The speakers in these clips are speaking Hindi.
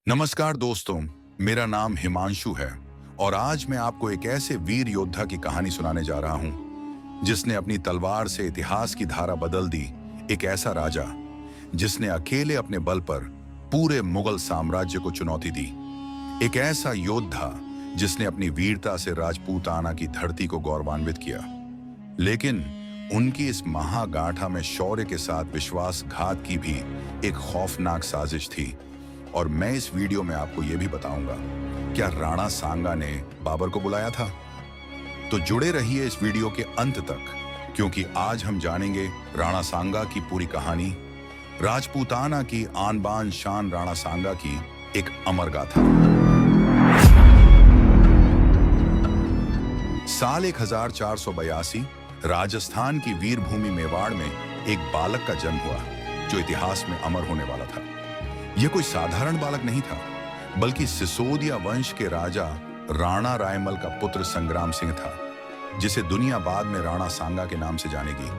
नमस्कार दोस्तों, मेरा नाम हिमांशु है और आज मैं आपको एक ऐसे वीर योद्धा की कहानी सुनाने जा रहा हूं जिसने अपनी तलवार से इतिहास की धारा बदल दी। एक ऐसा राजा जिसने अकेले अपने बल पर पूरे मुगल साम्राज्य को चुनौती दी। एक ऐसा योद्धा जिसने अपनी वीरता से राजपूताना की धरती को गौरवान्वित किया। लेकिन उनकी इस महागाथा में शौर्य के साथ विश्वासघात की भी एक खौफनाक साजिश थी। और मैं इस वीडियो में आपको यह भी बताऊंगा, क्या राणा सांगा ने बाबर को बुलाया था? तो जुड़े रहिए इस वीडियो के अंत तक, क्योंकि आज हम जानेंगे राणा सांगा की पूरी कहानी, राजपूताना की आन बान शान राणा सांगा की एक अमर गाथा। साल 1482 राजस्थान की वीरभूमि मेवाड़ में एक बालक का जन्म हुआ जो इतिहास में अमर होने वाला था। यह कोई साधारण बालक नहीं था, बल्कि सिसोदिया वंश के राजा राणा रायमल का पुत्र संग्राम सिंह था, जिसे दुनिया बाद में राणा सांगा के नाम से जानेगी।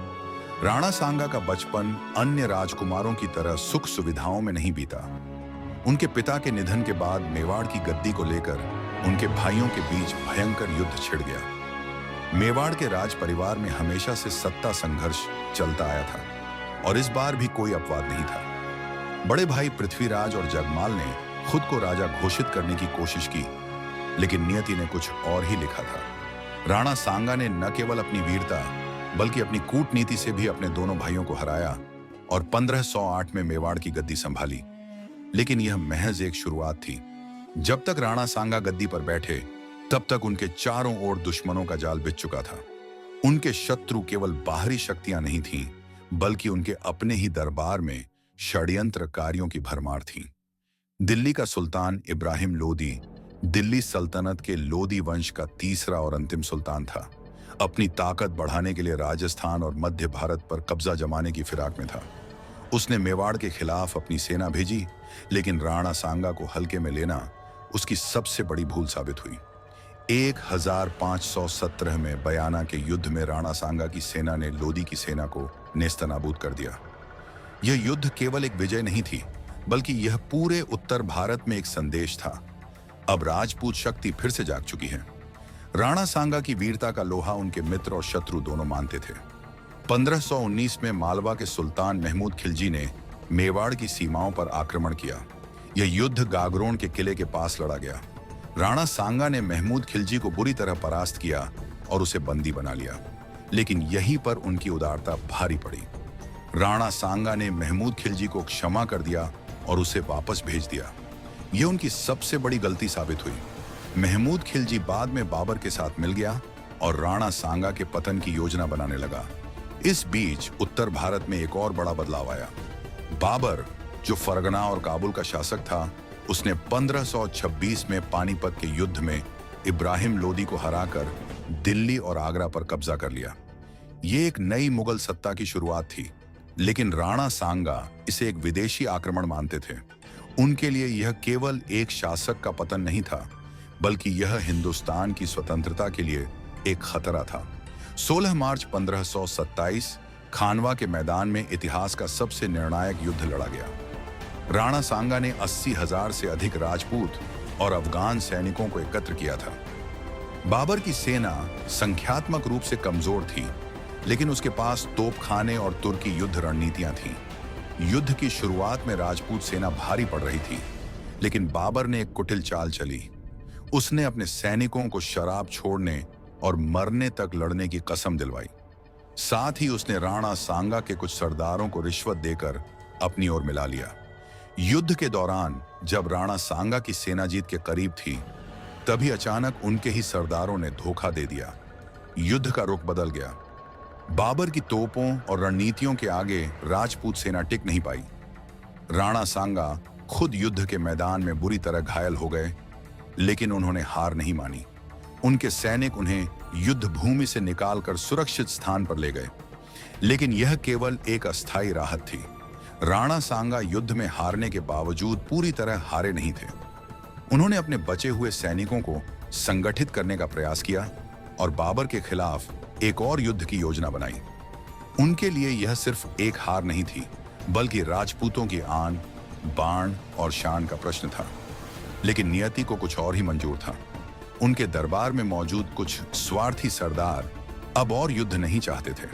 राणा सांगा का बचपन अन्य राजकुमारों की तरह सुख सुविधाओं में नहीं बीता। उनके पिता के निधन के बाद मेवाड़ की गद्दी को लेकर उनके भाइयों के बीच भयंकर युद्ध छिड़ गया। मेवाड़ के राज परिवार में हमेशा से सत्ता संघर्ष चलता आया था और इस बार भी कोई अपवाद नहीं था। बड़े भाई पृथ्वीराज और जगमाल ने खुद को राजा घोषित करने की कोशिश की, लेकिन नियति ने कुछ और ही लिखा था। राणा सांगा ने न केवल अपनी वीरता बल्कि अपनी कूटनीति से भी अपने दोनों भाइयों को हराया और 1508 में मेवाड़ की गद्दी संभाली। लेकिन यह महज एक शुरुआत थी। जब तक राणा सांगा गद्दी पर बैठे, तब तक उनके चारों ओर दुश्मनों का जाल बिछ चुका था। उनके शत्रु केवल बाहरी शक्तियां नहीं थीं, बल्कि उनके अपने ही दरबार में षड्यंत्रकारियों की भरमार थी। दिल्ली का सुल्तान इब्राहिम लोदी दिल्ली सल्तनत के लोदी वंश का तीसरा और अंतिम सुल्तान था। अपनी ताकत बढ़ाने के लिए राजस्थान और मध्य भारत पर कब्जा जमाने की फिराक में था। उसने मेवाड़ के खिलाफ अपनी सेना भेजी, लेकिन राणा सांगा को हल्के में लेना उसकी सबसे बड़ी भूल साबित हुई। 1517 में बयाना के युद्ध में राणा सांगा की सेना ने लोदी की सेना को नेस्तनाबूद कर दिया। यह युद्ध केवल एक विजय नहीं थी, बल्कि यह पूरे उत्तर भारत में एक संदेश था। अब राजपूत शक्ति फिर से जाग चुकी है। राणा सांगा की वीरता का लोहा उनके मित्र और शत्रु दोनों मानते थे। 1519 में मालवा के सुल्तान महमूद खिलजी ने मेवाड़ की सीमाओं पर आक्रमण किया। यह युद्ध गागरोन के किले के पास लड़ा गया। राणा सांगा ने महमूद खिलजी को बुरी तरह परास्त किया और उसे बंदी बना लिया, लेकिन यहीं पर उनकी उदारता भारी पड़ी। राणा सांगा ने महमूद खिलजी को क्षमा कर दिया और उसे वापस भेज दिया। यह उनकी सबसे बड़ी गलती साबित हुई। महमूद खिलजी बाद में बाबर के साथ मिल गया और राणा सांगा के पतन की योजना बनाने लगा। इस बीच उत्तर भारत में एक और बड़ा बदलाव आया। बाबर, जो फरगना और काबुल का शासक था, उसने 1526 में पानीपत के युद्ध में इब्राहिम लोदी को हराकर दिल्ली और आगरा पर कब्जा कर लिया। यह एक नई मुगल सत्ता की शुरुआत थी, लेकिन राणा सांगा इसे एक विदेशी आक्रमण मानते थे। उनके लिए यह केवल एक शासक का पतन नहीं था, बल्कि यह हिंदुस्तान की स्वतंत्रता के लिए एक खतरा था। 16 मार्च 1527 खानवा के मैदान में इतिहास का सबसे निर्णायक युद्ध लड़ा गया। राणा सांगा ने 80,000 से अधिक राजपूत और अफगान सैनिकों को एकत्र किया था। बाबर की सेना संख्यात्मक रूप से कमजोर थी, लेकिन उसके पास तोपखाने और तुर्की युद्ध रणनीतियां थीं। युद्ध की शुरुआत में राजपूत सेना भारी पड़ रही थी, लेकिन बाबर ने एक कुटिल चाल चली। उसने अपने सैनिकों को शराब छोड़ने और मरने तक लड़ने की कसम दिलवाई। साथ ही उसने राणा सांगा के कुछ सरदारों को रिश्वत देकर अपनी ओर मिला लिया। युद्ध के दौरान जब राणा सांगा की सेना जीत के करीब थी, तभी अचानक उनके ही सरदारों ने धोखा दे दिया। युद्ध का रुख बदल गया। बाबर की तोपों और रणनीतियों के आगे राजपूत सेना टिक नहीं पाई। राणा सांगा खुद युद्ध के मैदान में बुरी तरह घायल हो गए, लेकिन उन्होंने हार नहीं मानी। उनके सैनिक उन्हें युद्ध भूमि से निकालकर सुरक्षित स्थान पर ले गए, लेकिन यह केवल एक अस्थायी राहत थी। राणा सांगा युद्ध में हारने के बावजूद पूरी तरह हारे नहीं थे। उन्होंने अपने बचे हुए सैनिकों को संगठित करने का प्रयास किया और बाबर के खिलाफ एक और युद्ध की योजना बनाई। उनके लिए यह सिर्फ एक हार नहीं थी, बल्कि राजपूतों की आन, बाण और शान का प्रश्न था। लेकिन नियति को कुछ और ही मंजूर था। उनके दरबार में मौजूद कुछ स्वार्थी सरदार अब और युद्ध नहीं चाहते थे।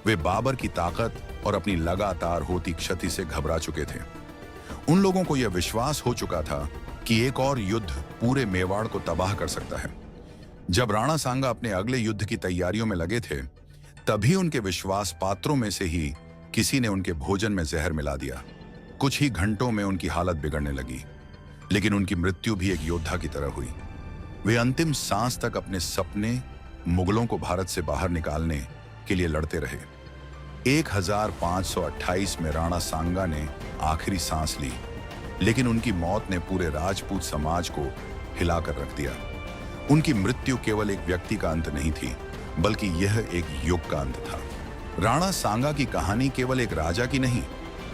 वे बाबर की ताकत और अपनी लगातार होती क्षति से घबरा चुके थे। उन लोगों को यह विश्वास हो चुका था कि एक और युद्ध पूरे मेवाड़ को तबाह कर सकता है। जब राणा सांगा अपने अगले युद्ध की तैयारियों में लगे थे, तभी उनके विश्वास पात्रों में से ही किसी ने उनके भोजन में जहर मिला दिया। कुछ ही घंटों में उनकी हालत बिगड़ने लगी, लेकिन उनकी मृत्यु भी एक योद्धा की तरह हुई। वे अंतिम सांस तक अपने सपने मुगलों को भारत से बाहर निकालने के लिए लड़ते रहे। 1528 में राणा सांगा ने आखिरी सांस ली, लेकिन उनकी मौत ने पूरे राजपूत समाज को हिलाकर रख दिया। उनकी मृत्यु केवल एक व्यक्ति का अंत नहीं थी, बल्कि यह एक युग का अंत था। राणा सांगा की कहानी केवल एक राजा की नहीं,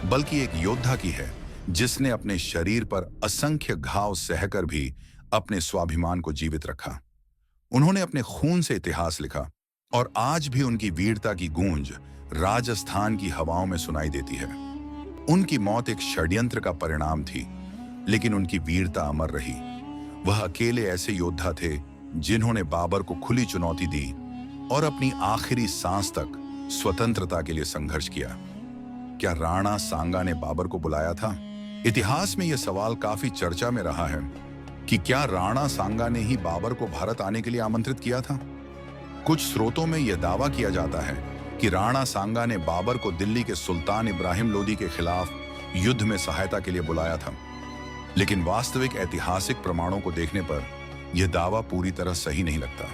बल्कि एक योद्धा की है, जिसने अपने शरीर पर असंख्य घाव सहकर भी अपने स्वाभिमान को जीवित रखा। उन्होंने अपने खून से इतिहास लिखा और आज भी उनकी वीरता की गूंज राजस्थान की हवाओं में सुनाई देती है। उनकी मौत एक षड्यंत्र का परिणाम थी, लेकिन उनकी वीरता अमर रही। वह अकेले ऐसे योद्धा थे जिन्होंने बाबर को खुली चुनौती दी और अपनी आखिरी सांस तक स्वतंत्रता के लिए संघर्ष किया। क्या राणा सांगा ने बाबर को बुलाया था? इतिहास में यह सवाल काफी चर्चा में रहा है कि क्या राणा सांगा ने ही बाबर को भारत आने के लिए आमंत्रित किया था। कुछ स्रोतों में यह दावा किया जाता है कि राणा सांगा ने बाबर को दिल्ली के सुल्तान इब्राहिम लोदी के खिलाफ युद्ध में सहायता के लिए बुलाया था, लेकिन वास्तविक ऐतिहासिक प्रमाणों को देखने पर यह दावा पूरी तरह सही नहीं लगता।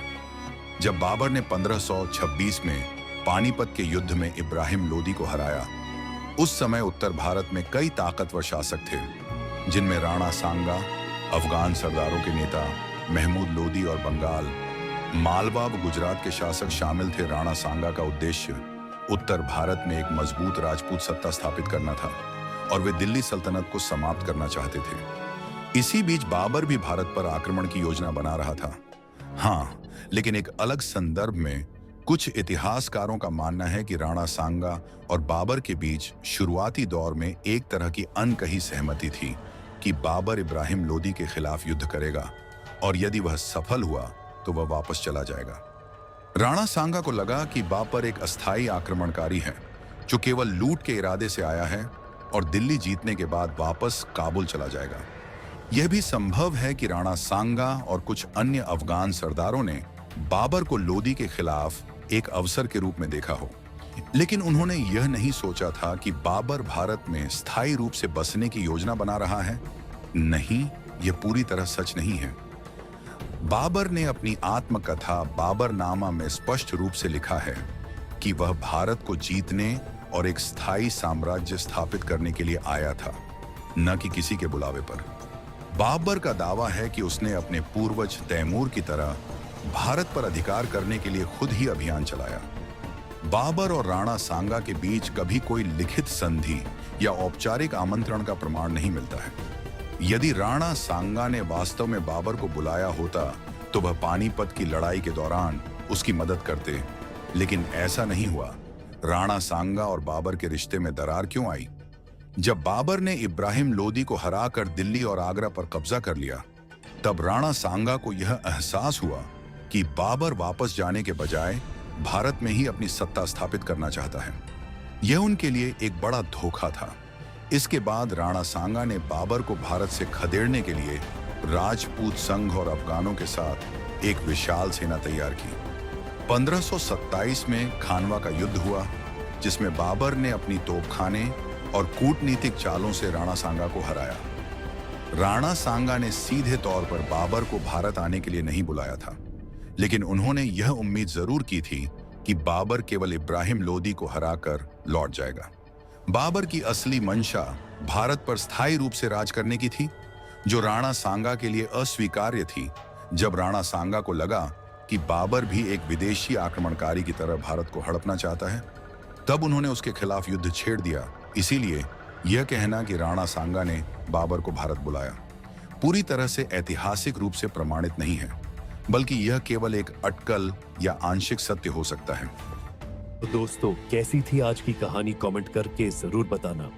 जब बाबर ने 1526 में पानीपत के युद्ध में इब्राहिम लोदी को हराया, उस समय उत्तर भारत में कई ताकतवर शासक थे, जिनमें राणा सांगा, अफगान सरदारों के नेता महमूद लोदी और बंगाल, मालवा व गुजरात के शासक शामिल थे। राणा सांगा का उद्देश्य उत्तर भारत में एक मजबूत राजपूत सत्ता स्थापित करना था और वे दिल्ली सल्तनत को समाप्त करना चाहते थे। इसी बीच बाबर भी भारत पर आक्रमण की योजना बना रहा था। हाँ, लेकिन एक अलग संदर्भ में कुछ इतिहासकारों का मानना है कि राणा सांगा और बाबर के बीच शुरुआती दौर में एक तरह की अनकही सहमति थी कि बाबर इब्राहिम लोदी के खिलाफ युद्ध करेगा और यदि वह सफल हुआ तो वह वापस चला जाएगा। राणा सांगा को लगा कि बाबर एक अस्थायी आक्रमणकारी है जो केवल लूट के इरादे से आया है और दिल्ली जीतने के बाद वापस काबुल चला जाएगा। यह भी संभव है कि राणा सांगा और कुछ अन्य अफगान सरदारों ने बाबर को लोदी के खिलाफ एक अवसर के रूप में देखा हो, लेकिन उन्होंने यह नहीं सोचा था कि बाबर भारत में स्थायी रूप से बसने की योजना बना रहा है। नहीं, यह पूरी तरह सच नहीं है। बाबर ने अपनी आत्मकथा बाबरनामा में स्पष्ट रूप से लिखा है कि वह भारत को जीतने और एक स्थायी साम्राज्य स्थापित करने के लिए आया था, न कि किसी के बुलावे पर। बाबर का दावा है कि उसने अपने पूर्वज तैमूर की तरह भारत पर अधिकार करने के लिए खुद ही अभियान चलाया। बाबर और राणा सांगा के बीच कभी कोई लिखित संधि या औपचारिक आमंत्रण का प्रमाण नहीं मिलता है। यदि राणा सांगा ने वास्तव में बाबर को बुलाया होता तो वह पानीपत की लड़ाई के दौरान उसकी मदद करते, लेकिन ऐसा नहीं हुआ। राणा सांगा और बाबर के रिश्ते में दरार क्यों आई? जब बाबर ने इब्राहिम लोदी को हराकर दिल्ली और आगरा पर कब्जा कर लिया, तब राणा सांगा को यह एहसास हुआ कि बाबर वापस जाने के बजाय भारत में ही अपनी सत्ता स्थापित करना चाहता है। यह उनके लिए एक बड़ा धोखा था। इसके बाद राणा सांगा ने बाबर को भारत से खदेड़ने के लिए राजपूत संघ और अफगानों के साथ एक विशाल सेना तैयार की। 1527 में खानवा का युद्ध हुआ, जिसमें बाबर ने अपनी तोपखाने और कूटनीतिक चालों से राणा सांगा को हराया। राणा सांगा ने सीधे तौर पर बाबर को भारत आने के लिए नहीं बुलाया था, लेकिन उन्होंने यह उम्मीद जरूर की थी कि बाबर केवल इब्राहिम लोदी को हराकर लौट जाएगा। बाबर की असली मंशा भारत पर स्थायी रूप से राज करने की थी, जो राणा सांगा के लिए अस्वीकार्य थी। जब राणा सांगा को लगा कि बाबर भी एक विदेशी आक्रमणकारी की तरह भारत को हड़पना चाहता है, तब उन्होंने उसके खिलाफ युद्ध छेड़ दिया। इसीलिए यह कहना कि राणा सांगा ने बाबर को भारत बुलाया पूरी तरह से ऐतिहासिक रूप से प्रमाणित नहीं है, बल्कि यह केवल एक अटकल या आंशिक सत्य हो सकता है। तो दोस्तों, कैसी थी आज की कहानी कमेंट करके जरूर बताना।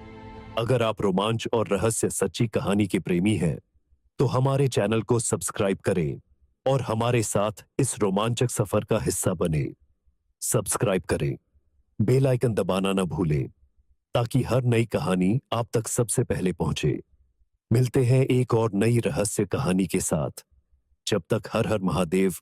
अगर आप रोमांच और रहस्य सच्ची कहानी के प्रेमी हैं, तो हमारे चैनल को सब्सक्राइब करें और हमारे साथ इस रोमांचक सफर का हिस्सा बने। सब्सक्राइब करें, बेल आइकन दबाना न भूलें ताकि हर नई कहानी आप तक सबसे पहले पहुंचे। मिलते हैं एक और नई रहस्य कहानी के साथ। जब तक हर हर महादेव।